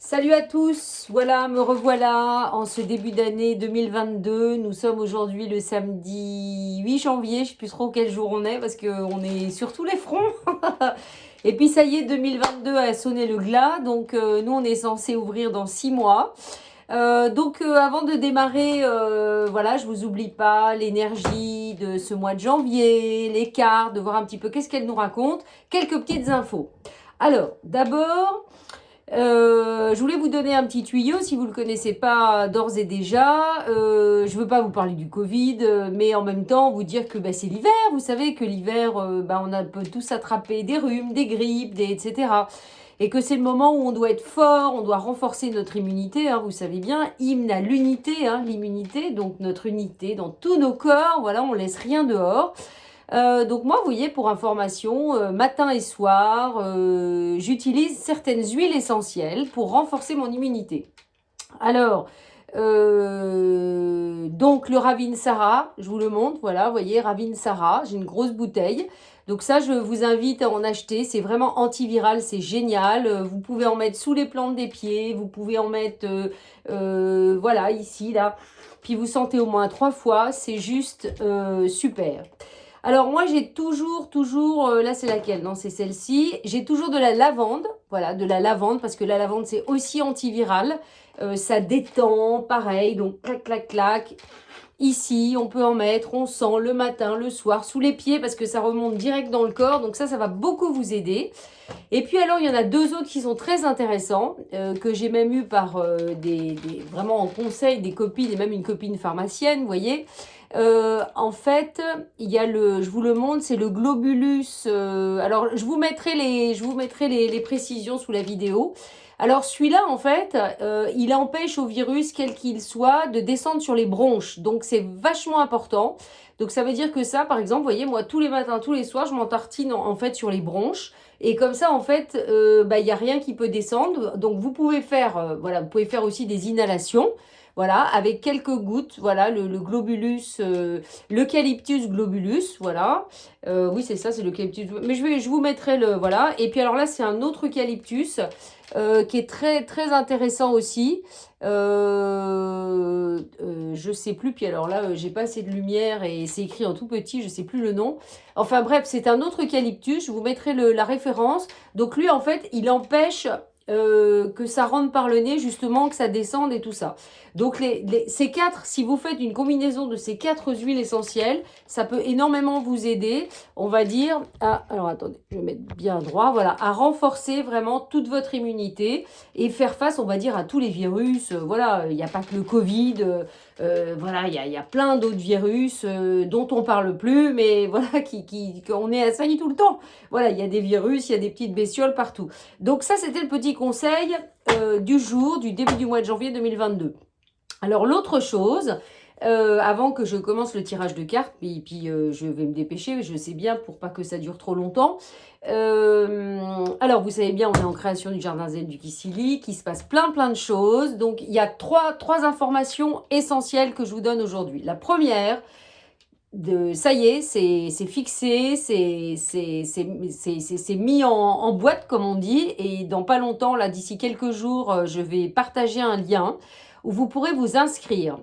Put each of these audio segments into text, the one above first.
Salut à tous, voilà, me revoilà en ce début d'année 2022. Nous sommes aujourd'hui le samedi 8 janvier, je ne sais plus trop quel jour on est parce qu'on est sur tous les fronts. Et puis ça y est, 2022 a sonné le glas, donc nous on est censé ouvrir dans 6 mois. Avant de démarrer, voilà, je vous oublie pas l'énergie de ce mois de janvier, les cartes, de voir un petit peu qu'est-ce qu'elles nous racontent, quelques petites infos. Alors, d'abord, je voulais vous donner un petit tuyau si vous ne le connaissez pas d'ores et déjà. Je ne veux pas vous parler du Covid, mais en même temps vous dire que c'est l'hiver. Vous savez que l'hiver, peut tous attraper des rhumes, des grippes, etc. Et que c'est le moment où on doit être fort, on doit renforcer notre immunité. Vous savez bien, hymne à l'unité, l'immunité, donc notre unité dans tous nos corps. Voilà, on laisse rien dehors. Donc moi, vous voyez, pour information, matin et soir, j'utilise certaines huiles essentielles pour renforcer mon immunité. Alors, donc le Ravinsara, je vous le montre, voilà, vous voyez, Ravinsara, j'ai une grosse bouteille. Donc ça, je vous invite à en acheter, c'est vraiment antiviral, c'est génial. Vous pouvez en mettre sous les plantes des pieds, vous pouvez en mettre, voilà, ici, là. Puis vous sentez au moins 3 fois, c'est juste super. Alors moi j'ai toujours, là c'est laquelle? Non, c'est celle-ci. J'ai toujours de la lavande, voilà, de la lavande parce que la lavande c'est aussi antiviral. Ça détend, pareil, donc clac, clac, clac. Ici, on peut en mettre, on sent le matin, le soir, sous les pieds parce que ça remonte direct dans le corps. Donc ça va beaucoup vous aider. Et puis alors, il y en a deux autres qui sont très intéressants, que j'ai même eu par vraiment en conseil des copines et même une copine pharmacienne, vous voyez. En fait, il y a je vous le montre, c'est le globulus. Alors, je vous mettrai les précisions sous la vidéo. Alors celui-là, en fait, il empêche au virus, quel qu'il soit, de descendre sur les bronches. Donc c'est vachement important. Donc ça veut dire que ça, par exemple, vous voyez, moi, tous les matins, tous les soirs, je m'en tartine en fait sur les bronches. Et comme ça, en fait, il n'y a rien qui peut descendre. Donc vous pouvez faire, voilà, vous pouvez faire aussi des inhalations. Voilà, avec quelques gouttes, voilà, le globulus, l'eucalyptus globulus, voilà. Oui, c'est ça, c'est l'eucalyptus. Mais je vous mettrai le, voilà. Et puis alors là, c'est un autre eucalyptus qui est très, très intéressant aussi. Je sais plus, puis alors là, j'ai pas assez de lumière et c'est écrit en tout petit, je sais plus le nom. Enfin bref, c'est un autre eucalyptus, je vous mettrai la référence. Donc lui, en fait, il empêche que ça rentre par le nez, justement, que ça descende et tout ça. Donc ces quatre, si vous faites une combinaison de ces 4 huiles essentielles, ça peut énormément vous aider, on va dire, alors attendez, je vais mettre bien droit, voilà, à renforcer vraiment toute votre immunité et faire face, on va dire, à tous les virus. Voilà, il n'y a pas que le Covid, voilà, il y a plein d'autres virus dont on parle plus, mais voilà, qu'on est assailli tout le temps. Voilà, il y a des virus, il y a des petites bestioles partout. Donc ça, c'était le petit conseil du jour, du début du mois de janvier 2022. Alors l'autre chose, avant que je commence le tirage de cartes, puis je vais me dépêcher, je sais bien pour pas que ça dure trop longtemps. Alors vous savez bien, on est en création du Jardin Zen du Kissili, qu'il se passe plein de choses. Donc il y a trois informations essentielles que je vous donne aujourd'hui. La première, ça y est, c'est fixé, c'est mis en boîte comme on dit, et dans pas longtemps, là d'ici quelques jours, je vais partager un lien où vous pourrez vous inscrire.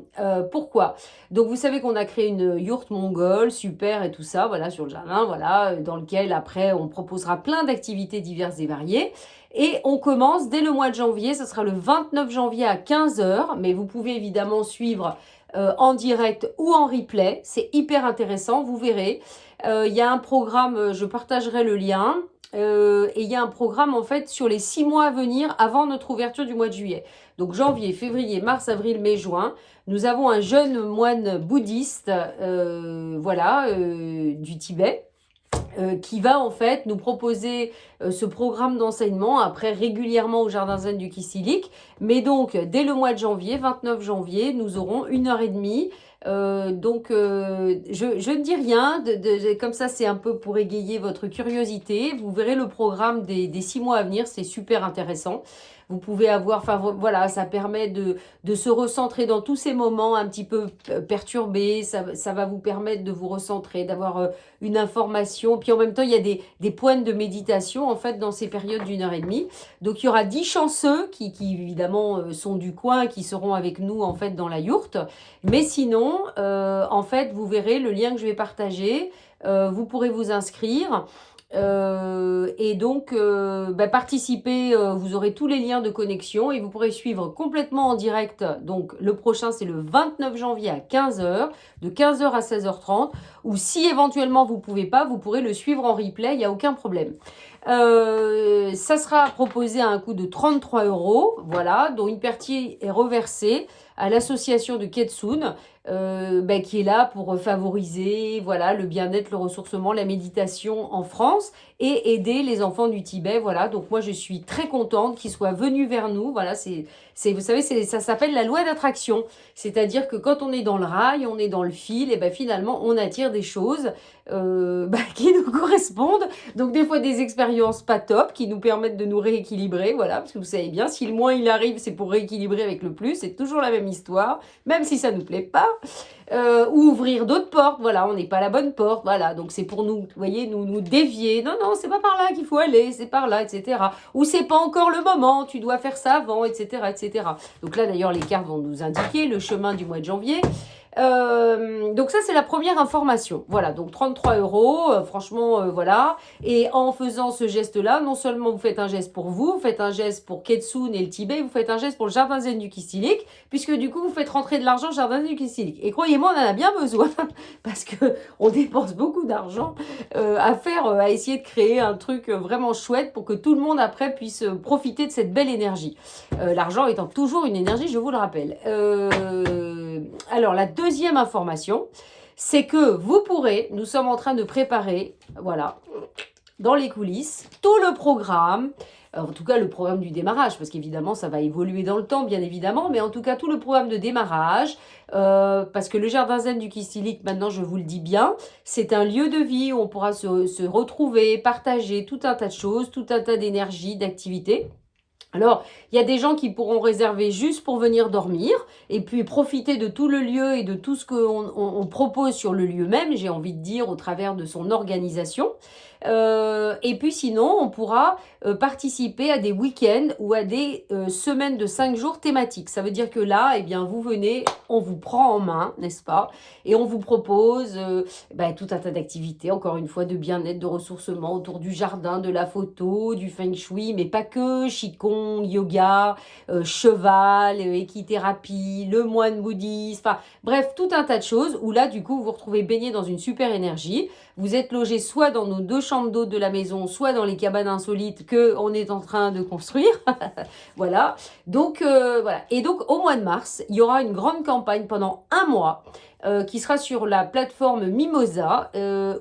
Pourquoi? Donc vous savez qu'on a créé une yourte mongole, super et tout ça, voilà, sur le jardin, voilà, dans lequel après on proposera plein d'activités diverses et variées. Et on commence dès le mois de janvier, ce sera le 29 janvier à 15h, mais vous pouvez évidemment suivre en direct ou en replay. C'est hyper intéressant, vous verrez. Il y a un programme, je partagerai le lien. Et il y a un programme en fait sur les 6 mois à venir avant notre ouverture du mois de juillet. Donc janvier, février, mars, avril, mai, juin. Nous avons un jeune moine bouddhiste du Tibet qui va en fait nous proposer ce programme d'enseignement après régulièrement au Jardin Zen du Kissilic. Mais donc dès le mois de janvier, 29 janvier, nous aurons 1h30. Je ne dis rien, comme ça c'est un peu pour égayer votre curiosité. Vous verrez le programme des 6 mois à venir, c'est super intéressant. Vous pouvez avoir, enfin voilà, ça permet de se recentrer dans tous ces moments un petit peu perturbés. Ça va vous permettre de vous recentrer, d'avoir une information. Puis en même temps, il y a des points de méditation en fait dans ces périodes d'1 h 30. Donc il y aura 10 chanceux qui évidemment sont du coin, qui seront avec nous en fait dans la yourte. Mais sinon, en fait, vous verrez le lien que je vais partager. Vous pourrez vous inscrire. Et donc, participer, vous aurez tous les liens de connexion et vous pourrez suivre complètement en direct. Donc, le prochain, c'est le 29 janvier à 15 h, de 15 h à 16 h 30. Ou si éventuellement vous ne pouvez pas, vous pourrez le suivre en replay, il n'y a aucun problème. Ça sera proposé à un coût de 33 €, voilà, dont une partie est reversée à l'association de Ketsun, qui est là pour favoriser voilà, le bien-être, le ressourcement, la méditation en France et aider les enfants du Tibet. Voilà, donc moi je suis très contente qu'ils soient venus vers nous. Voilà, vous savez, ça s'appelle la loi d'attraction. C'est-à-dire que quand on est dans le rail, on est dans le fil, et finalement on attire des choses qui nous correspondent. Donc des fois des expériences pas top qui nous permettent de nous rééquilibrer. Voilà, parce que vous savez bien, si le moins il arrive, c'est pour rééquilibrer avec le plus. C'est toujours la même histoire, même si ça nous plaît pas. Ou ouvrir d'autres portes, voilà, on n'est pas à la bonne porte, voilà, donc c'est pour nous, vous voyez, nous dévier, non, c'est pas par là qu'il faut aller, c'est par là, etc. Ou c'est pas encore le moment, tu dois faire ça avant, etc., etc. Donc là, d'ailleurs, les cartes vont nous indiquer le chemin du mois de janvier. Donc ça c'est la première information, voilà, donc 33 €, franchement voilà, et en faisant ce geste là, non seulement vous faites un geste pour vous faites un geste pour Ketsun et le Tibet, vous faites un geste pour le jardin zen du Kistilik, puisque du coup vous faites rentrer de l'argent au jardin zen du Kistilik, et croyez-moi on en a bien besoin, parce que on dépense beaucoup d'argent à essayer de créer un truc vraiment chouette pour que tout le monde après puisse profiter de cette belle énergie, l'argent étant toujours une énergie, je vous le rappelle. Alors la deuxième information, c'est que vous pourrez, nous sommes en train de préparer, voilà, dans les coulisses, tout le programme, en tout cas le programme du démarrage, parce qu'évidemment ça va évoluer dans le temps, bien évidemment, mais en tout cas tout le programme de démarrage, parce que le jardin zen du Kistilik, maintenant je vous le dis bien, c'est un lieu de vie où on pourra se retrouver, partager tout un tas de choses, tout un tas d'énergie, d'activités. Alors, il y a des gens qui pourront réserver juste pour venir dormir et puis profiter de tout le lieu et de tout ce qu'on propose sur le lieu même, j'ai envie de dire, au travers de son organisation. Et puis sinon, on pourra participer à des week-ends ou à des semaines de 5 jours thématiques. Ça veut dire que là, vous venez, on vous prend en main, n'est-ce pas? Et on vous propose tout un tas d'activités, encore une fois, de bien-être, de ressourcement autour du jardin, de la photo, du feng shui, mais pas que, qigong, yoga, cheval, équithérapie, le moine bouddhiste, enfin bref, tout un tas de choses où là, du coup, vous vous retrouvez baigné dans une super énergie. Vous êtes logé soit dans nos 2 chambres d'hôtes de la maison, soit dans les cabanes insolites qu'on est en train de construire. Voilà. Donc, voilà. Et donc, au mois de mars, il y aura une grande campagne pendant 1 mois qui sera sur la plateforme Mimosa,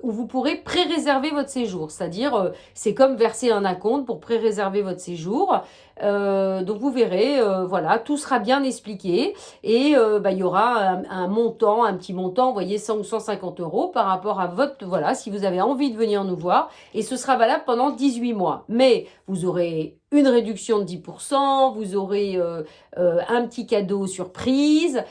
où vous pourrez pré-réserver votre séjour. C'est-à-dire, c'est comme verser un acompte pour pré-réserver votre séjour. Donc vous verrez, voilà, tout sera bien expliqué et il y aura un montant, un petit montant, vous voyez, 100 ou 150 € par rapport à votre, voilà, si vous avez envie de venir nous voir, et ce sera valable pendant 18 mois. Mais vous aurez une réduction de 10%, vous aurez un petit cadeau surprise,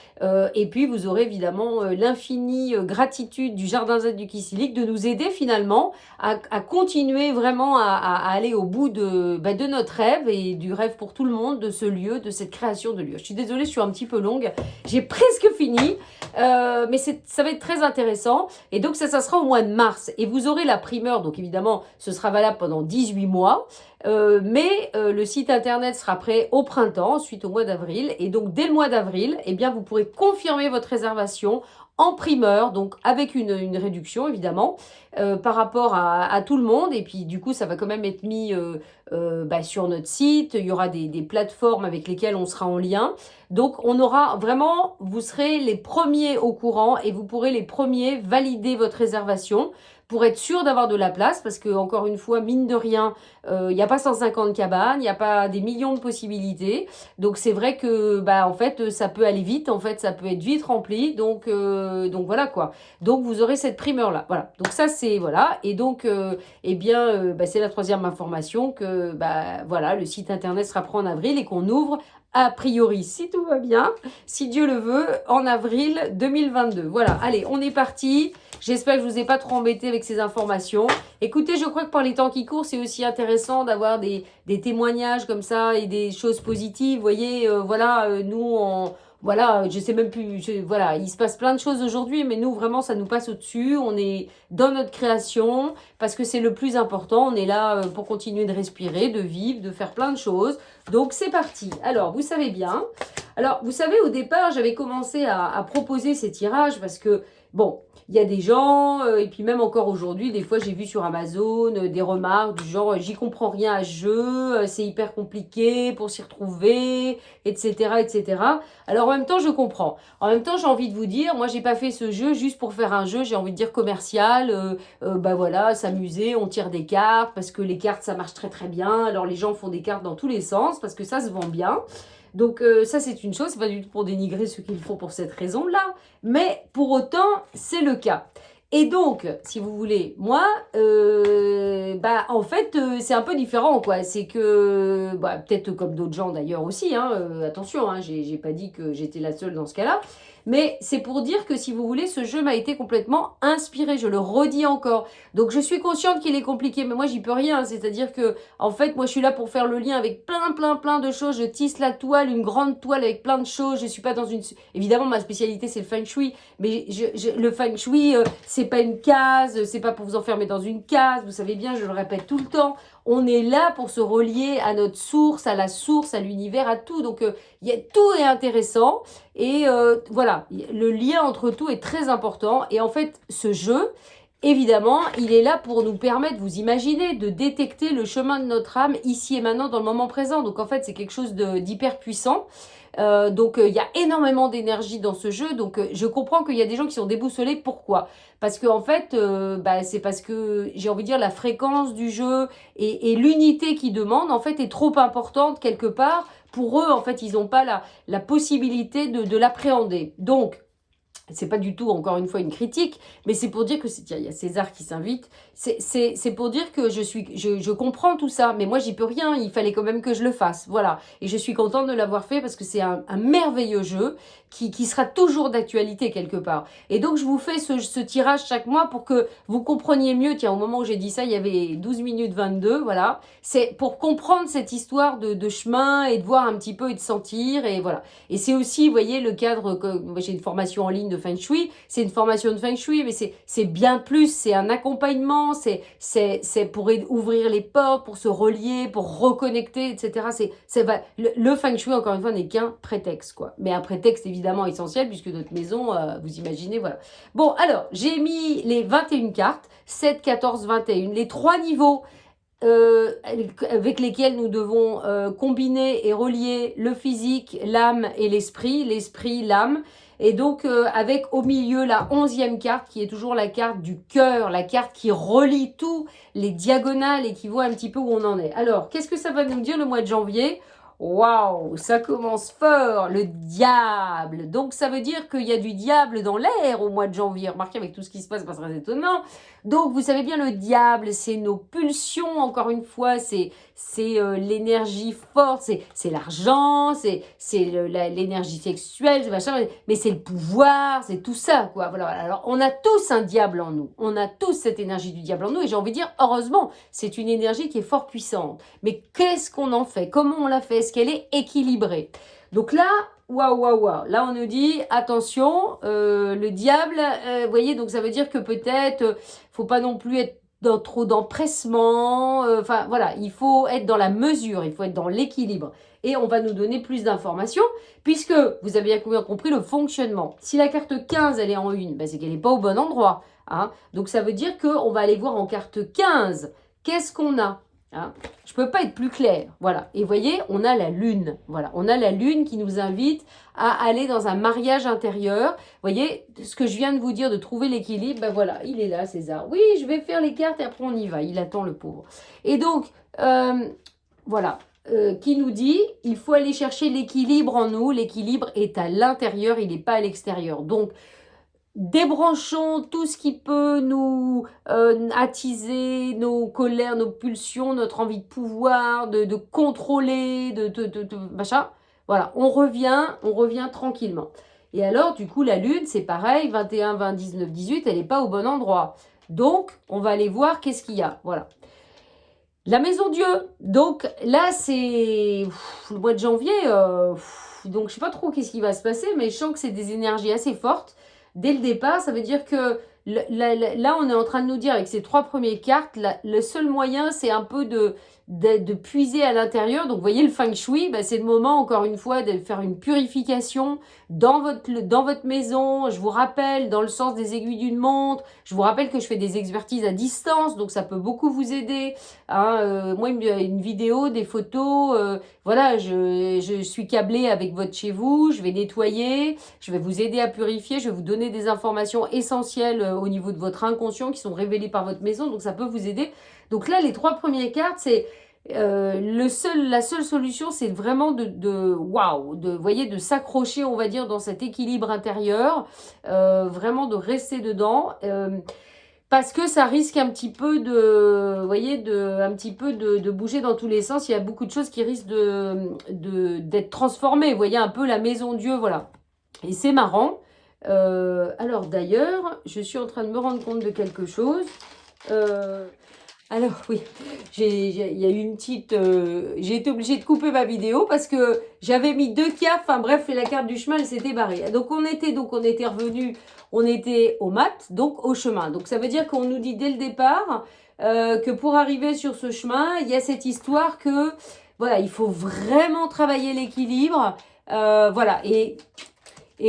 et puis vous aurez évidemment l'infinie gratitude du Jardin Zen du Kistilik de nous aider finalement à continuer vraiment à aller au bout de notre rêve et du rêve pour tout le monde de ce lieu, de cette création de lieu. Je suis désolée, je suis un petit peu longue, j'ai presque fini, mais ça va être très intéressant. Et donc ça sera au mois de mars et vous aurez la primeur, donc évidemment ce sera valable pendant 18 mois. Mais le site internet sera prêt au printemps, ensuite au mois d'avril. Et donc, dès le mois d'avril, vous pourrez confirmer votre réservation en primeur, donc avec une réduction, évidemment, par rapport à tout le monde. Et puis, du coup, ça va quand même être mis sur notre site. Il y aura des plateformes avec lesquelles on sera en lien. Donc, on aura vraiment, vous serez les premiers au courant et vous pourrez les premiers valider votre réservation pour être sûr d'avoir de la place, parce que, encore une fois, mine de rien, il n'y a pas 150 cabanes, il n'y a pas des millions de possibilités. Donc, c'est vrai que, bah, en fait, ça peut aller vite, en fait, ça peut être vite rempli. Donc voilà quoi. Donc, vous aurez cette primeur-là. Voilà. Donc, ça, c'est, voilà. Et donc, eh bien, bah, c'est la troisième information que, bah, voilà, le site internet sera prêt en avril et qu'on ouvre a priori, si tout va bien, si Dieu le veut, en avril 2022. Voilà, allez, on est parti. J'espère que je ne vous ai pas trop embêté avec ces informations. Écoutez, je crois que par les temps qui courent, c'est aussi intéressant d'avoir des témoignages comme ça et des choses positives. Vous voyez, voilà, voilà, je sais même plus, voilà, il se passe plein de choses aujourd'hui, mais nous, vraiment, ça nous passe au-dessus. On est dans notre création parce que c'est le plus important. On est là pour continuer de respirer, de vivre, de faire plein de choses. Donc, c'est parti. Alors, vous savez bien. Alors, vous savez, au départ, j'avais commencé à proposer ces tirages parce que, bon, il y a des gens, et puis même encore aujourd'hui, des fois j'ai vu sur Amazon des remarques du genre j'y comprends rien à ce jeu, c'est hyper compliqué pour s'y retrouver, etc., etc. Alors en même temps, je comprends. En même temps, j'ai envie de vous dire, moi j'ai pas fait ce jeu juste pour faire un jeu, j'ai envie de dire commercial, bah voilà, s'amuser, on tire des cartes, parce que les cartes ça marche très très bien, alors les gens font des cartes dans tous les sens, parce que ça se vend bien. Donc ça c'est une chose, c'est pas du tout pour dénigrer ceux qui le font pour cette raison-là, mais pour autant c'est le cas. Et donc, si vous voulez, moi, bah en fait c'est un peu différent quoi. C'est que, bah, peut-être comme d'autres gens d'ailleurs aussi, hein, attention, hein, j'ai pas dit que j'étais la seule dans ce cas-là. Mais c'est pour dire que si vous voulez, ce jeu m'a été complètement inspiré, je le redis encore. Donc je suis consciente qu'il est compliqué, mais moi j'y peux rien. C'est-à-dire que en fait, moi, je suis là pour faire le lien avec plein de choses. Je tisse la toile, une grande toile avec plein de choses. Je suis pas dans une... Évidemment, ma spécialité, c'est le feng shui. Mais le feng shui, c'est pas une case. C'est pas pour vous enfermer dans une case. Vous savez bien, je le répète tout le temps. On est là pour se relier à notre source, à la source, à l'univers, à tout. Donc, tout est intéressant. Et voilà, le lien entre tout est très important. Et en fait, ce jeu... Évidemment, il est là pour nous permettre, vous imaginez, de détecter le chemin de notre âme ici et maintenant dans le moment présent. Donc en fait, c'est quelque chose d'hyper puissant. Donc il y a énormément d'énergie dans ce jeu. Donc je comprends qu'il y a des gens qui sont déboussolés. Pourquoi? Parce que en fait, bah, c'est parce que j'ai envie de dire la fréquence du jeu et l'unité qu'ils demandent en fait est trop importante quelque part. Pour eux, en fait, ils n'ont pas la possibilité de l'appréhender. Donc c'est pas du tout, encore une fois, une critique, mais c'est pour dire que, tiens, il y a César qui s'invite, c'est pour dire que je comprends tout ça, mais moi, j'y peux rien, il fallait quand même que je le fasse, voilà. Et je suis contente de l'avoir fait parce que c'est un merveilleux jeu qui sera toujours d'actualité quelque part. Et donc, je vous fais ce tirage chaque mois pour que vous compreniez mieux, tiens, au moment où j'ai dit ça, il y avait 12 minutes 22, voilà. C'est pour comprendre cette histoire de chemin et de voir un petit peu et de sentir, et voilà. Et c'est aussi, vous voyez, le cadre, que j'ai une formation en ligne de Feng Shui, c'est une formation de Feng Shui, mais c'est bien plus, c'est un accompagnement, c'est pour ouvrir les portes, pour se relier, pour reconnecter, etc. Le Feng Shui, encore une fois, n'est qu'un prétexte, quoi. Mais un prétexte évidemment essentiel, puisque notre maison, vous imaginez, voilà. Bon, alors, j'ai mis les 21 cartes, 7, 14, 21, les 3 niveaux avec lesquels nous devons combiner et relier le physique, l'âme et l'esprit, l'âme. Et donc, avec au milieu la 11e carte, qui est toujours la carte du cœur, la carte qui relie tout, les diagonales et qui voit un petit peu où on en est. Alors, qu'est-ce que ça va nous dire le mois de janvier? Waouh, ça commence fort, le diable. Donc, ça veut dire qu'il y a du diable dans l'air au mois de janvier. Remarquez, avec tout ce qui se passe, c'est pas très étonnant. Donc, vous savez bien, le diable, c'est nos pulsions, encore une fois, c'est l'énergie forte, c'est l'argent, c'est l'énergie sexuelle, mais c'est le pouvoir, c'est tout ça, quoi. Voilà. Alors, on a tous un diable en nous. On a tous cette énergie du diable en nous. Et j'ai envie de dire, heureusement, c'est une énergie qui est fort puissante. Mais qu'est-ce qu'on en fait? Comment on la fait? Est-ce qu'elle est équilibrée? Donc là, waouh. Là, on nous dit, attention, le diable, vous voyez, donc ça veut dire que peut-être, faut pas non plus être trop d'empressement. Enfin, voilà, il faut être dans la mesure, il faut être dans l'équilibre. Et on va nous donner plus d'informations, puisque vous avez bien compris le fonctionnement. Si la carte 15, elle est en une, ben c'est qu'elle n'est pas au bon endroit. Hein. Donc, ça veut dire qu'on va aller voir en carte 15. Qu'est-ce qu'on a? Hein. Je ne peux pas être plus clair. Voilà. Et vous voyez, on a la lune. Voilà. On a la lune qui nous invite à aller dans un mariage intérieur. Vous voyez, ce que je viens de vous dire, de trouver l'équilibre, ben voilà, il est là, César. Oui, je vais faire les cartes et après on y va. Il attend le pauvre. Et donc, voilà. Qui nous dit, il faut aller chercher l'équilibre en nous. L'équilibre est à l'intérieur, il n'est pas à l'extérieur. Donc, débranchons tout ce qui peut nous attiser nos colères, nos pulsions, notre envie de pouvoir, de contrôler, de machin. Voilà, on revient tranquillement. Et alors, du coup, la lune, c'est pareil, 21, 20, 19, 18, elle n'est pas au bon endroit. Donc, on va aller voir qu'est-ce qu'il y a. Voilà. La maison Dieu. Donc, là, c'est le mois de janvier. Donc, je ne sais pas trop qu'est-ce qui va se passer, mais je sens que c'est des énergies assez fortes. Dès le départ, ça veut dire que là, on est en train de nous dire avec ces 3 premières cartes, le seul moyen, c'est un peu de puiser à l'intérieur. Donc, vous voyez, le feng shui, c'est le moment, encore une fois, de faire une purification dans votre maison. Je vous rappelle, dans le sens des aiguilles d'une montre, je vous rappelle que je fais des expertises à distance, donc ça peut beaucoup vous aider. Hein, moi, une vidéo, des photos, voilà, je suis câblée avec votre chez vous, je vais nettoyer, je vais vous aider à purifier, je vais vous donner des informations essentielles au niveau de votre inconscient qui sont révélées par votre maison, donc ça peut vous aider. Donc là, les 3 premières cartes, c'est la seule solution, c'est vraiment voyez, de s'accrocher, on va dire, dans cet équilibre intérieur, vraiment de rester dedans. Parce que ça risque un petit peu de bouger dans tous les sens. Il y a beaucoup de choses qui risquent d'être transformées. Vous voyez, un peu la maison Dieu, voilà. Et c'est marrant. Alors d'ailleurs, je suis en train de me rendre compte de quelque chose. Alors oui, il y a eu une petite... j'ai été obligée de couper ma vidéo parce que j'avais mis 2 cartes. Enfin bref, la carte du chemin, elle s'était barrée. Donc on était revenu, on était au mat, donc au chemin. Donc ça veut dire qu'on nous dit dès le départ que pour arriver sur ce chemin, il y a cette histoire que, voilà, il faut vraiment travailler l'équilibre. Voilà, et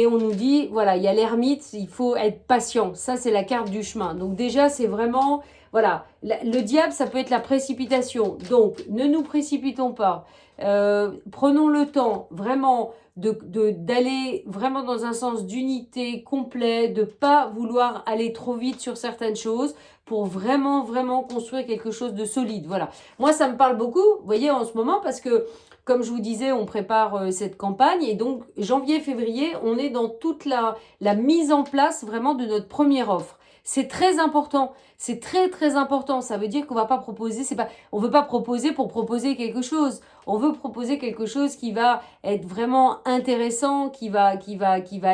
on nous dit, voilà, il y a l'ermite, il faut être patient. Ça, c'est la carte du chemin. Donc déjà, c'est vraiment... Voilà, le diable, ça peut être la précipitation. Donc, ne nous précipitons pas. Prenons le temps vraiment d'aller vraiment dans un sens d'unité complet, de pas vouloir aller trop vite sur certaines choses pour vraiment, vraiment construire quelque chose de solide. Voilà. Moi, ça me parle beaucoup, vous voyez, en ce moment, parce que, comme je vous disais, on prépare cette campagne et donc, janvier, février, on est dans toute la mise en place vraiment de notre première offre. C'est très important, c'est très très important. Ça veut dire qu'on va pas proposer, on veut pas proposer pour proposer quelque chose. On veut proposer quelque chose qui va être vraiment intéressant, qui va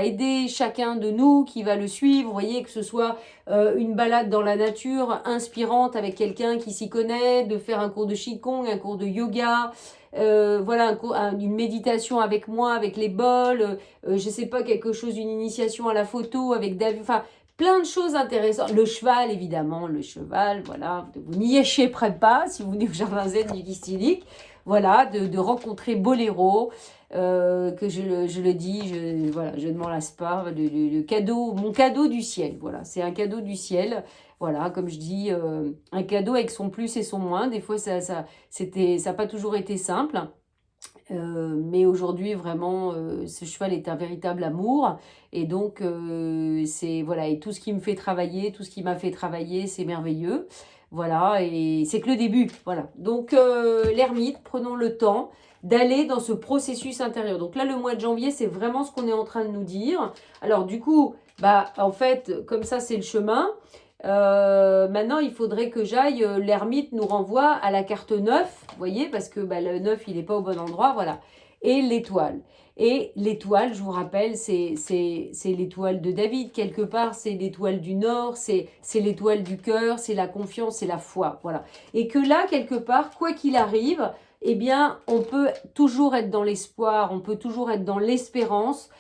aider chacun de nous, qui va le suivre. Vous voyez, que ce soit une balade dans la nature inspirante avec quelqu'un qui s'y connaît, de faire un cours de qigong, un cours de yoga. Voilà, une méditation avec moi, avec les bols, je sais pas, quelque chose, une initiation à la photo avec David, enfin plein de choses intéressantes. Le cheval, évidemment, le cheval, voilà, vous n'y échapperez pas si vous venez au Jardin Zen du Dysthylique. Voilà, de rencontrer Boléro, que je le dis, voilà, je ne m'en lasse pas, le cadeau, mon cadeau du ciel, voilà, c'est un cadeau du ciel. Voilà, comme je dis, un cadeau avec son plus et son moins. Des fois, ça n'a pas toujours été simple. Mais aujourd'hui, vraiment, ce cheval est un véritable amour. Et donc, voilà, et tout ce qui me fait travailler, tout ce qui m'a fait travailler, c'est merveilleux. Voilà, et c'est que le début. Voilà. Donc, l'ermite, prenons le temps d'aller dans ce processus intérieur. Donc là, le mois de janvier, c'est vraiment ce qu'on est en train de nous dire. Alors, du coup, en fait, comme ça, c'est le chemin. Maintenant, il faudrait que j'aille, l'ermite nous renvoie à la carte 9, vous voyez, parce que le 9, il n'est pas au bon endroit, voilà. Et l'étoile. Et l'étoile, je vous rappelle, c'est l'étoile de David, quelque part, c'est l'étoile du Nord, c'est l'étoile du cœur, c'est la confiance, c'est la foi, voilà. Et que là, quelque part, quoi qu'il arrive, eh bien, on peut toujours être dans l'espoir, on peut toujours être dans l'espérance,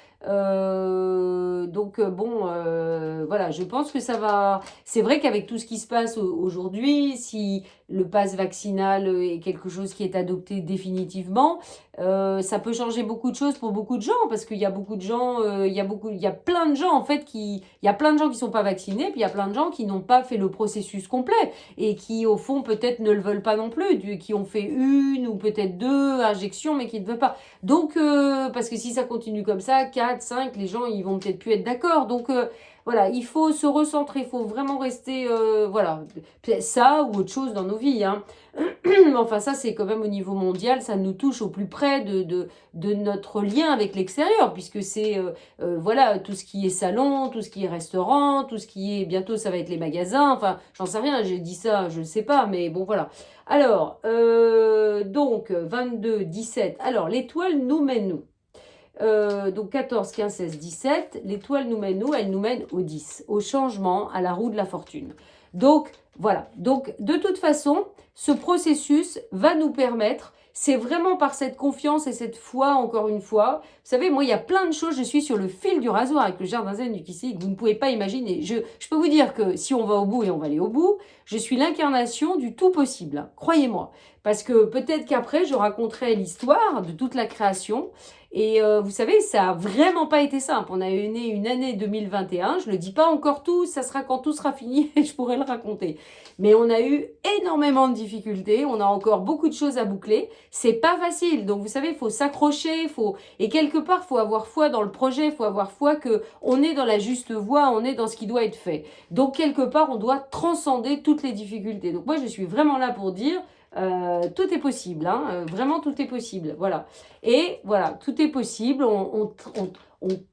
Voilà, je pense que ça va... C'est vrai qu'avec tout ce qui se passe aujourd'hui, si le pass vaccinal est quelque chose qui est adopté définitivement, ça peut changer beaucoup de choses pour beaucoup de gens, parce qu'il y a beaucoup de gens, il y a plein de gens en fait il y a plein de gens qui sont pas vaccinés, puis il y a plein de gens qui n'ont pas fait le processus complet et qui au fond peut-être ne le veulent pas non plus, qui ont fait une ou peut-être deux injections mais qui ne veulent pas. Donc parce que si ça continue comme ça, 4, 5, les gens ils vont peut-être plus être d'accord. Donc voilà, il faut se recentrer, il faut vraiment rester, voilà, ça ou autre chose dans nos vies, hein. Enfin, ça, c'est quand même au niveau mondial, ça nous touche au plus près de notre lien avec l'extérieur, puisque c'est, voilà, tout ce qui est salon, tout ce qui est restaurant, tout ce qui est, bientôt, ça va être les magasins, enfin, j'en sais rien, j'ai dit ça, je ne sais pas, mais bon, voilà. Alors, donc, 22, 17, alors, l'étoile nous mène où? Donc 14, 15, 16, 17, l'étoile nous mène où? Elle nous mène au 10, au changement, à la roue de la fortune. Donc voilà, donc de toute façon, ce processus va nous permettre, c'est vraiment par cette confiance et cette foi, encore une fois. Vous savez, moi, il y a plein de choses, je suis sur le fil du rasoir avec le jardin zen du Kissi, que vous ne pouvez pas imaginer. Je peux vous dire que si on va au bout, et on va aller au bout, je suis l'incarnation du tout possible, hein, croyez-moi. Parce que peut-être qu'après, je raconterai l'histoire de toute la création. Et vous savez, ça n'a vraiment pas été simple. On a eu une année 2021, je ne le dis pas encore tout, ça sera quand tout sera fini et je pourrai le raconter. Mais on a eu énormément de difficultés, on a encore beaucoup de choses à boucler. C'est pas facile, donc vous savez, il faut s'accrocher, et quelque part, il faut avoir foi dans le projet, il faut avoir foi qu'on est dans la juste voie, on est dans ce qui doit être fait. Donc quelque part, on doit transcender toutes les difficultés. Donc moi, je suis vraiment là pour dire... tout est possible, hein, vraiment tout est possible, voilà. Et voilà, tout est possible, on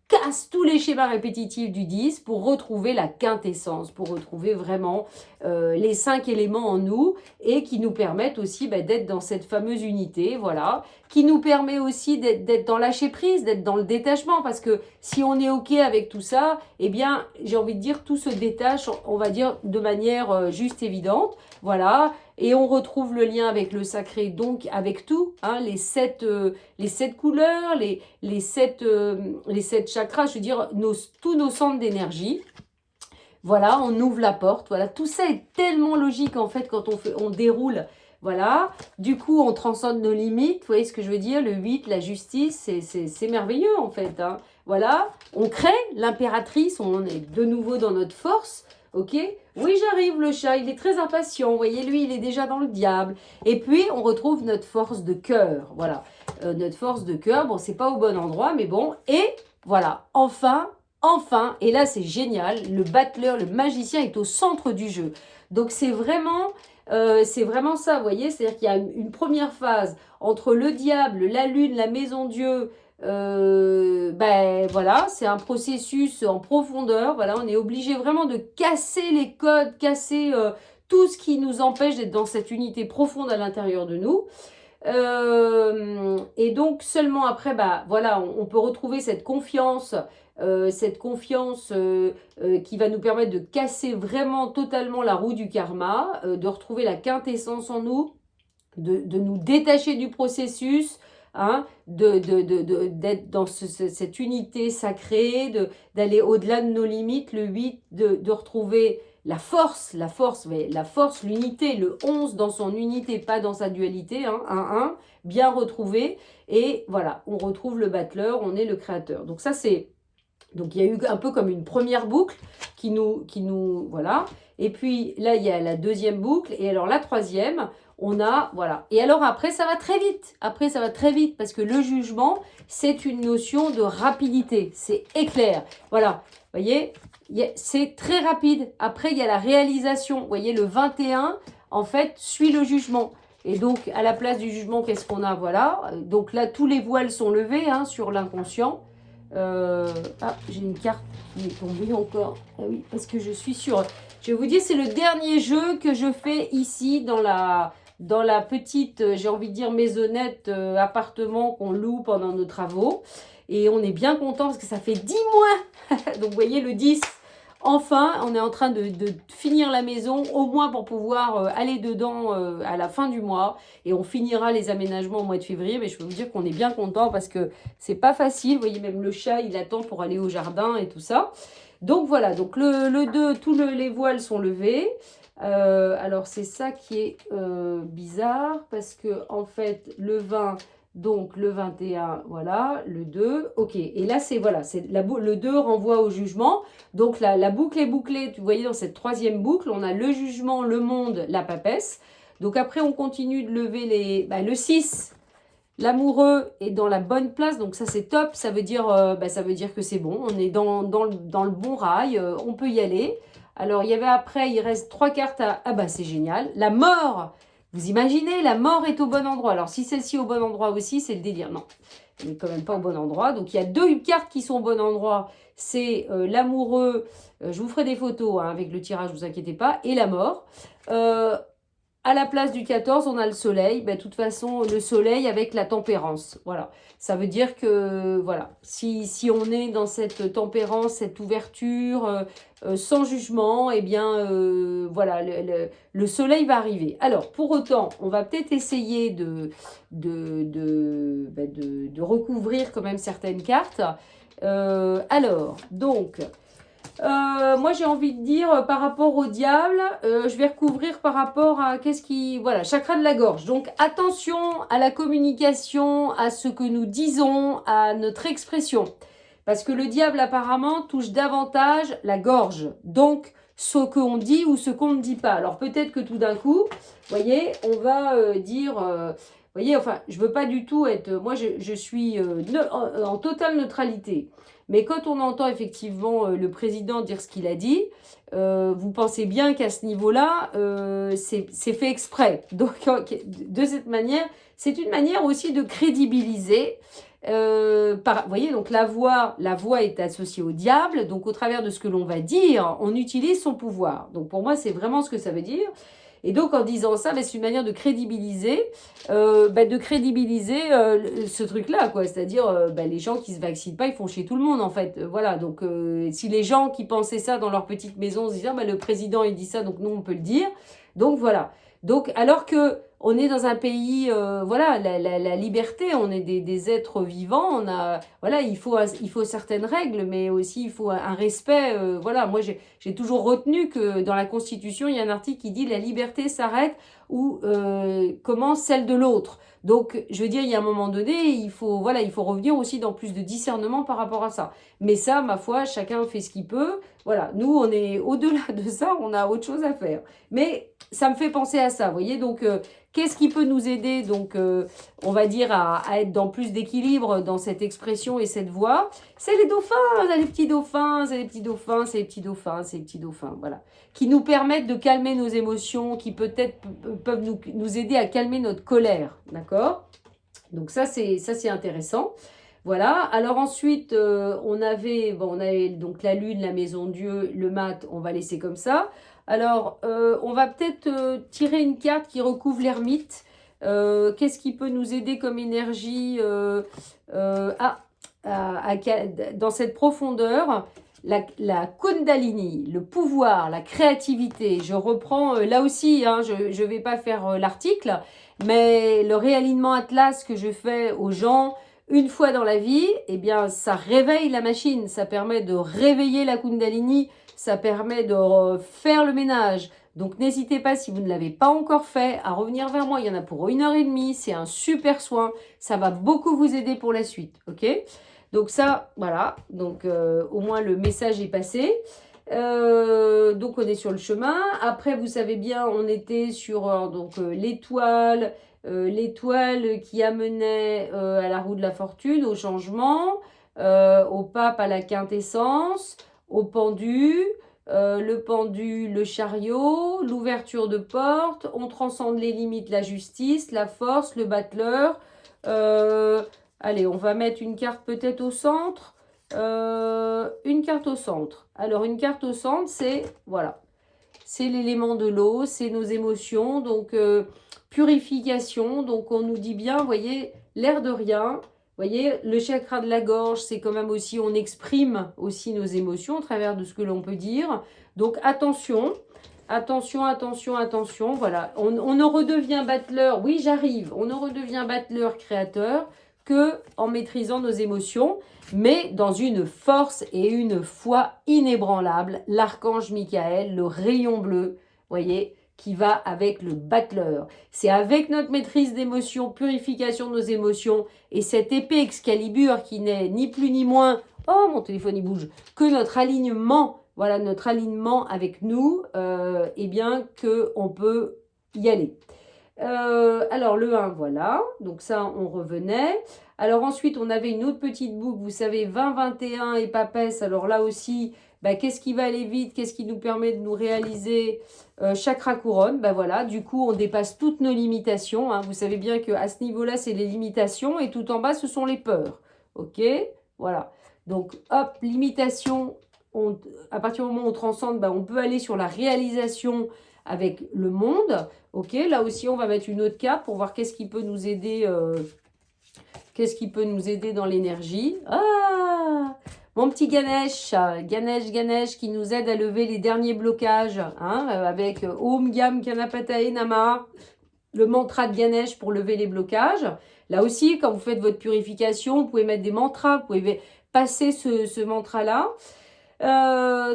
casse tous les schémas répétitifs du 10 pour retrouver la quintessence, pour retrouver vraiment les 5 éléments en nous et qui nous permettent aussi d'être dans cette fameuse unité, voilà, qui nous permet aussi d'être dans lâcher prise, d'être dans le détachement, parce que si on est OK avec tout ça, eh bien, j'ai envie de dire, tout se détache, on va dire, de manière juste évidente, voilà. Et on retrouve le lien avec le sacré, donc avec tout, hein, les sept couleurs, les sept chakras, je veux dire, tous nos centres d'énergie. Voilà, on ouvre la porte, voilà, tout ça est tellement logique en fait quand on déroule, voilà. Du coup, on transcende nos limites, vous voyez ce que je veux dire, le 8, la justice, c'est merveilleux en fait, hein. Voilà, on crée l'impératrice, on est de nouveau dans notre force. Ok? Oui, j'arrive, le chat, il est très impatient. Vous voyez, lui, il est déjà dans le diable. Et puis, on retrouve notre force de cœur. Voilà. Notre force de cœur, bon, c'est pas au bon endroit, mais bon. Et voilà, enfin, et là, c'est génial, le battleur, le magicien est au centre du jeu. Donc, c'est vraiment ça, vous voyez. C'est-à-dire qu'il y a une première phase entre le diable, la lune, la maison Dieu. Voilà, c'est un processus en profondeur. Voilà, on est obligé vraiment de casser les codes, casser tout ce qui nous empêche d'être dans cette unité profonde à l'intérieur de nous. Et donc seulement après, voilà, on peut retrouver cette confiance qui va nous permettre de casser vraiment totalement la roue du karma, de retrouver la quintessence en nous, de nous détacher du processus, hein, d'être dans cette unité sacrée, d'aller au-delà de nos limites, le 8, de retrouver la force, l'unité, le 11 dans son unité, pas dans sa dualité, hein, 1, bien retrouvé, et voilà, on retrouve le battleur, on est le créateur. Donc ça c'est... Donc, il y a eu un peu comme une première boucle qui nous voilà. Et puis, là, il y a la deuxième boucle. Et alors, la troisième, on a, voilà. Et alors, après, ça va très vite. Après, ça va très vite parce que le jugement, c'est une notion de rapidité. C'est éclair. Voilà. Vous voyez, c'est très rapide. Après, il y a la réalisation. Vous voyez, le 21, en fait, suit le jugement. Et donc, à la place du jugement, qu'est-ce qu'on a? Voilà. Donc là, tous les voiles sont levés, hein, sur l'inconscient. J'ai une carte qui est tombée encore. Ah oui, parce que je suis sûre. Je vais vous dire, c'est le dernier jeu que je fais ici dans la petite, j'ai envie de dire, maisonnette, appartement qu'on loue pendant nos travaux. Et on est bien content parce que ça fait 10 mois. Donc, vous voyez, le 10, Enfin, on est en train de finir la maison, au moins pour pouvoir aller dedans à la fin du mois. Et on finira les aménagements au mois de février. Mais je peux vous dire qu'on est bien content parce que c'est pas facile. Vous voyez, même le chat, il attend pour aller au jardin et tout ça. Donc voilà, donc le 2, tous les voiles sont levés. Alors c'est ça qui est bizarre parce que en fait le 20, donc le 21, voilà, le 2, ok. Et là c'est voilà, le 2 renvoie au jugement. Donc la boucle est bouclée, vous voyez dans cette troisième boucle, on a le jugement, le monde, la papesse. Donc après on continue de lever le 6. L'amoureux est dans la bonne place, donc ça c'est top, ça veut dire que c'est bon, on est dans le bon rail, on peut y aller. Alors il y avait après, il reste 3 cartes à... Ah bah c'est génial, la mort. Vous imaginez, la mort est au bon endroit. Alors si celle-ci est au bon endroit aussi, c'est le délire. Non, elle n'est quand même pas au bon endroit. Donc il y a 2 cartes qui sont au bon endroit, c'est l'amoureux, je vous ferai des photos hein, avec le tirage, ne vous inquiétez pas, et la mort. À la place du 14, on a le soleil. De toute façon, le soleil avec la tempérance. Voilà. Ça veut dire que, voilà, si on est dans cette tempérance, cette ouverture, sans jugement, eh bien, voilà, le soleil va arriver. Alors, pour autant, on va peut-être essayer de recouvrir quand même certaines cartes. Alors, donc... moi, j'ai envie de dire par rapport au diable, je vais recouvrir par rapport à voilà, chakra de la gorge. Donc, attention à la communication, à ce que nous disons, à notre expression. Parce que le diable, apparemment, touche davantage la gorge. Donc, ce qu'on dit ou ce qu'on ne dit pas. Alors, peut-être que tout d'un coup, vous voyez, on va dire... vous voyez, enfin, je veux pas du tout être... Moi, je suis en totale neutralité. Mais quand on entend effectivement le président dire ce qu'il a dit, vous pensez bien qu'à ce niveau-là, c'est fait exprès. Donc, de cette manière, c'est une manière aussi de crédibiliser. Vous voyez, donc la voix est associée au diable. Donc, au travers de ce que l'on va dire, on utilise son pouvoir. Donc, pour moi, c'est vraiment ce que ça veut dire. Et donc, en disant ça, c'est une manière de crédibiliser, ce truc-là, quoi. C'est-à-dire, les gens qui se vaccinent pas, ils font chier tout le monde, en fait. Voilà. Donc, si les gens qui pensaient ça dans leur petite maison se disaient, le président, il dit ça, donc nous, on peut le dire. Donc, voilà. Donc, alors que on est dans un pays, voilà, la liberté, on est des êtres vivants, on a, voilà, il faut certaines règles, mais aussi il faut un respect, voilà. Moi, j'ai toujours retenu que dans la Constitution, il y a un article qui dit la liberté s'arrête où commence celle de l'autre. Donc, je veux dire, il y a un moment donné, il faut revenir aussi dans plus de discernement par rapport à ça. Mais ça, ma foi, chacun fait ce qu'il peut. Voilà, nous, on est au-delà de ça, on a autre chose à faire. Mais ça me fait penser à ça, vous voyez. Donc, qu'est-ce qui peut nous aider, donc, on va dire, à être dans plus d'équilibre dans cette expression et cette voix? C'est les dauphins, c'est les petits dauphins, c'est les petits dauphins, c'est les petits dauphins, c'est les petits dauphins, voilà. Qui nous permettent de calmer nos émotions, qui peut-être peuvent nous aider à calmer notre colère, d'accord? Donc ça, c'est intéressant. Voilà, alors ensuite, on avait donc la lune, la maison Dieu, le mat, on va laisser comme ça. Alors, on va peut-être tirer une carte qui recouvre l'ermite. Qu'est-ce qui peut nous aider comme énergie dans cette profondeur? La Kundalini, le pouvoir, la créativité. Je reprends là aussi, hein, je ne vais pas faire l'article, mais le réalignement Atlas que je fais aux gens une fois dans la vie, eh bien, ça réveille la machine, ça permet de réveiller la Kundalini, ça permet de faire le ménage. Donc, n'hésitez pas, si vous ne l'avez pas encore fait, à revenir vers moi. Il y en a pour 1h30, c'est un super soin. Ça va beaucoup vous aider pour la suite, ok? Donc ça, voilà. Donc, au moins, le message est passé. Donc, on est sur le chemin. Après, vous savez bien, on était sur l'étoile. L'étoile qui amenait à la roue de la fortune, au changement, au pape, à la quintessence, au pendu, le pendu, le chariot, l'ouverture de porte, on transcende les limites, la justice, la force, le battleur. Allez, on va mettre une carte peut-être au centre. Une carte au centre. Alors, une carte au centre, c'est, voilà, c'est l'élément de l'eau, c'est nos émotions, donc purification. Donc, on nous dit bien, vous voyez, l'air de rien, voyez, le chakra de la gorge, c'est quand même aussi, on exprime aussi nos émotions au travers de ce que l'on peut dire. Donc attention, attention, attention, attention. Voilà, on ne redevient battleur, oui j'arrive, on ne redevient battleur créateur que en maîtrisant nos émotions, mais dans une force et une foi inébranlable. L'archange Michael, le rayon bleu, voyez, qui va avec le battleur. C'est avec notre maîtrise d'émotions, purification de nos émotions, et cette épée Excalibur qui n'est ni plus ni moins, oh mon téléphone il bouge, que notre alignement, voilà notre alignement avec nous, eh bien qu'on peut y aller. Alors le 1, voilà, donc ça on revenait. Alors ensuite on avait une autre petite boucle, vous savez 20-21 et papesse, alors là aussi, bah, qu'est-ce qui va aller vite, qu'est-ce qui nous permet de nous réaliser chakra couronne, bah voilà, du coup on dépasse toutes nos limitations, hein. Vous savez bien qu'à ce niveau-là c'est les limitations et tout en bas ce sont les peurs, ok, voilà. Donc hop, limitation, à partir du moment où on transcende, bah, on peut aller sur la réalisation avec le monde. Ok, là aussi on va mettre une autre carte pour voir qu'est-ce qui peut nous aider, dans l'énergie. Ah, mon petit Ganesh, Ganesh qui nous aide à lever les derniers blocages, hein, avec Om Gam Ganapataye Nama, le mantra de Ganesh pour lever les blocages. Là aussi, quand vous faites votre purification, vous pouvez mettre des mantras, vous pouvez passer ce mantra-là.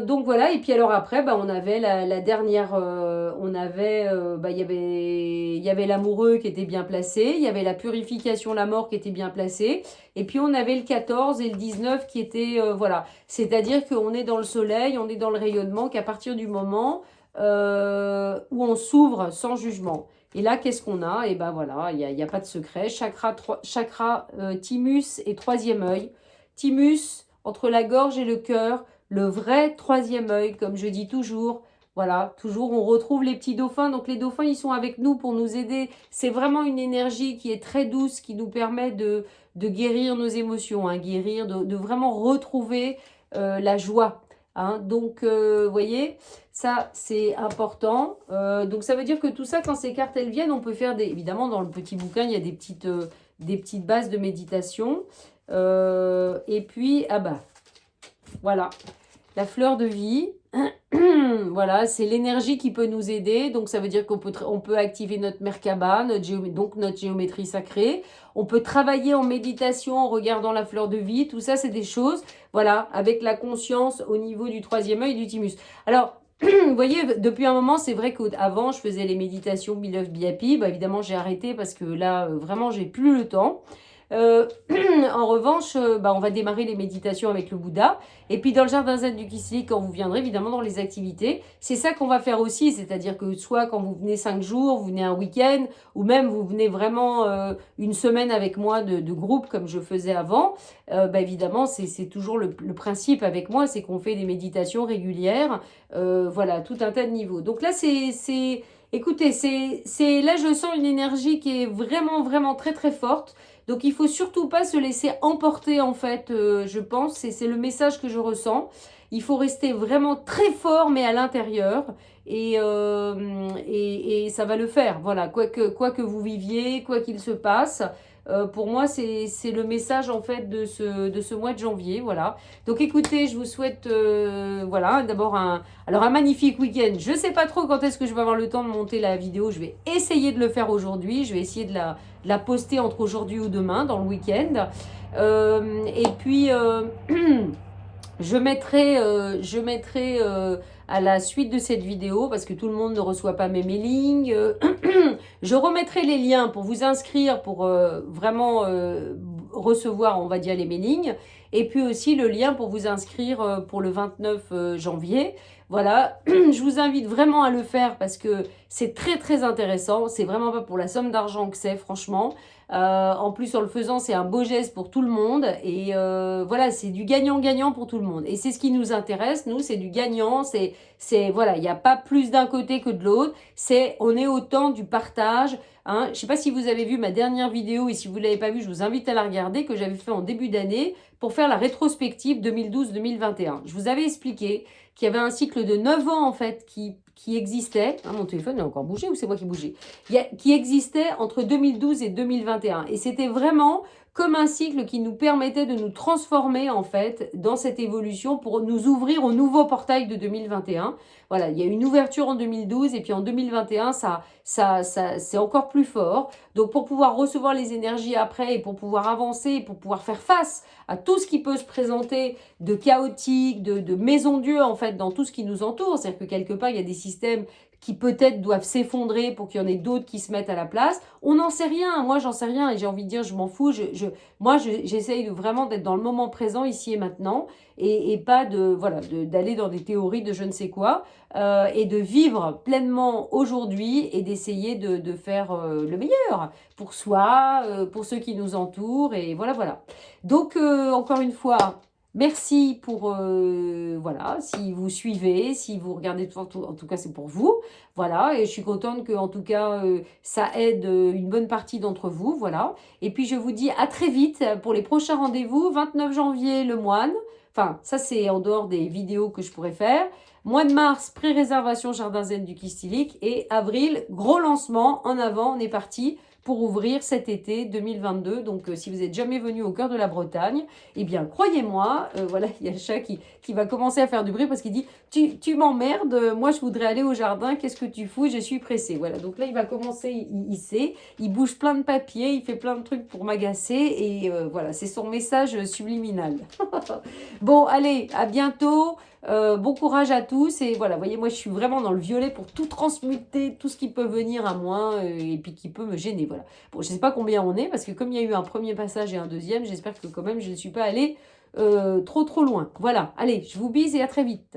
Donc voilà, et puis alors après, bah, on avait la dernière, bah, il y avait l'amoureux qui était bien placé, il y avait la purification, la mort qui était bien placée, et puis on avait le 14 et le 19 qui étaient, voilà, c'est-à-dire qu'on est dans le soleil, on est dans le rayonnement, qu'à partir du moment où on s'ouvre sans jugement. Et là, qu'est-ce qu'on a? Et ben voilà, il y a pas de secret, chakra thymus et troisième œil, thymus entre la gorge et le cœur, le vrai troisième œil, comme je dis toujours. Voilà, toujours on retrouve les petits dauphins. Donc les dauphins, ils sont avec nous pour nous aider. C'est vraiment une énergie qui est très douce, qui nous permet de guérir nos émotions, hein, guérir, de vraiment retrouver la joie. Hein. Donc, vous voyez, ça, c'est important. Donc, ça veut dire que tout ça, quand ces cartes, elles viennent, on peut faire des... Évidemment, dans le petit bouquin, il y a des petites bases de méditation. Et puis, ah bah, voilà, la fleur de vie, voilà, c'est l'énergie qui peut nous aider. Donc, ça veut dire qu'on peut activer notre Merkaba, donc notre géométrie sacrée. On peut travailler en méditation en regardant la fleur de vie. Tout ça, c'est des choses, voilà, avec la conscience au niveau du troisième œil du thymus. Alors, vous voyez, depuis un moment, c'est vrai qu'avant, je faisais les méditations Beloved Be Happy. Bah, évidemment, j'ai arrêté parce que là, vraiment, j'ai plus le temps. En revanche, bah, on va démarrer les méditations avec le Bouddha. Et puis dans le jardin zen du Kissy, quand vous viendrez, évidemment dans les activités, c'est ça qu'on va faire aussi. C'est-à-dire que soit quand vous venez 5 jours, vous venez un week-end, ou même vous venez vraiment une semaine avec moi de groupe comme je faisais avant, bah, évidemment c'est toujours le principe avec moi, c'est qu'on fait des méditations régulières, voilà, tout un tas de niveaux. Donc là écoutez, là je sens une énergie qui est vraiment, vraiment très, très forte. Donc, il ne faut surtout pas se laisser emporter, en fait, je pense. C'est le message que je ressens. Il faut rester vraiment très fort, mais à l'intérieur. Et ça va le faire. Voilà, quoi que vous viviez, quoi qu'il se passe. Pour moi, c'est le message, en fait, de ce mois de janvier. Voilà. Donc, écoutez, je vous souhaite, voilà, d'abord un magnifique week-end. Je ne sais pas trop quand est-ce que je vais avoir le temps de monter la vidéo. Je vais essayer de le faire aujourd'hui. Je vais essayer de la poster entre aujourd'hui ou demain, dans le week-end. Et puis, je mettrai à la suite de cette vidéo, parce que tout le monde ne reçoit pas mes mailings, je remettrai les liens pour vous inscrire, pour vraiment recevoir, on va dire, les mailings, et puis aussi le lien pour vous inscrire pour le 29 janvier. Voilà, je vous invite vraiment à le faire parce que c'est très très intéressant. C'est vraiment pas pour la somme d'argent que c'est, franchement. En plus, en le faisant, c'est un beau geste pour tout le monde. Et voilà, c'est du gagnant-gagnant pour tout le monde. Et c'est ce qui nous intéresse, nous, c'est du gagnant. Voilà, il n'y a pas plus d'un côté que de l'autre. On est au temps du partage. Hein. Je ne sais pas si vous avez vu ma dernière vidéo, et si vous ne l'avez pas vue, je vous invite à la regarder, que j'avais fait en début d'année pour faire la rétrospective 2012-2021. Je vous avais expliqué qu'il y avait un cycle de 9 ans, en fait, qui existait. Ah, mon téléphone a encore bougé ou c'est moi qui bougeais? Qui existait entre 2012 et 2021. Et c'était vraiment comme un cycle qui nous permettait de nous transformer en fait dans cette évolution pour nous ouvrir au nouveau portail de 2021. Voilà, il y a eu une ouverture en 2012 et puis en 2021, c'est encore plus fort. Donc pour pouvoir recevoir les énergies après et pour pouvoir avancer et pour pouvoir faire face à tout ce qui peut se présenter de chaotique, de maison Dieu en fait dans tout ce qui nous entoure. C'est-à-dire que quelque part, il y a des systèmes qui peut-être doivent s'effondrer pour qu'il y en ait d'autres qui se mettent à la place. On n'en sait rien, moi j'en sais rien et j'ai envie de dire je m'en fous. J'essaye vraiment d'être dans le moment présent, ici et maintenant, et pas d'aller dans des théories de je ne sais quoi, et de vivre pleinement aujourd'hui et d'essayer de faire le meilleur pour soi, pour ceux qui nous entourent, et voilà. Donc encore une fois, merci pour, voilà, si vous suivez, si vous regardez, en tout cas c'est pour vous, voilà, et je suis contente que en tout cas ça aide une bonne partie d'entre vous, voilà. Et puis je vous dis à très vite pour les prochains rendez-vous, 29 janvier le moine, enfin ça c'est en dehors des vidéos que je pourrais faire, mois de mars, pré-réservation Jardin Zen du Kistilic, et avril, gros lancement, en avant, on est parti pour ouvrir cet été 2022. Donc, si vous n'êtes jamais venu au cœur de la Bretagne, eh bien, croyez-moi, voilà, il y a le chat qui va commencer à faire du bruit parce qu'il dit « Tu m'emmerdes, moi je voudrais aller au jardin, qu'est-ce que tu fous? Je suis pressée. » Voilà, donc là, il va commencer, il sait, il bouge plein de papiers, il fait plein de trucs pour m'agacer, et voilà, c'est son message subliminal. Bon, allez, à bientôt. Bon courage à tous, et voilà, voyez, moi je suis vraiment dans le violet pour tout transmuter, tout ce qui peut venir à moi, et puis qui peut me gêner, voilà. Bon, je sais pas combien on est, parce que comme il y a eu un premier passage et un deuxième, j'espère que quand même je ne suis pas allée trop loin. Voilà, allez, je vous bise et à très vite.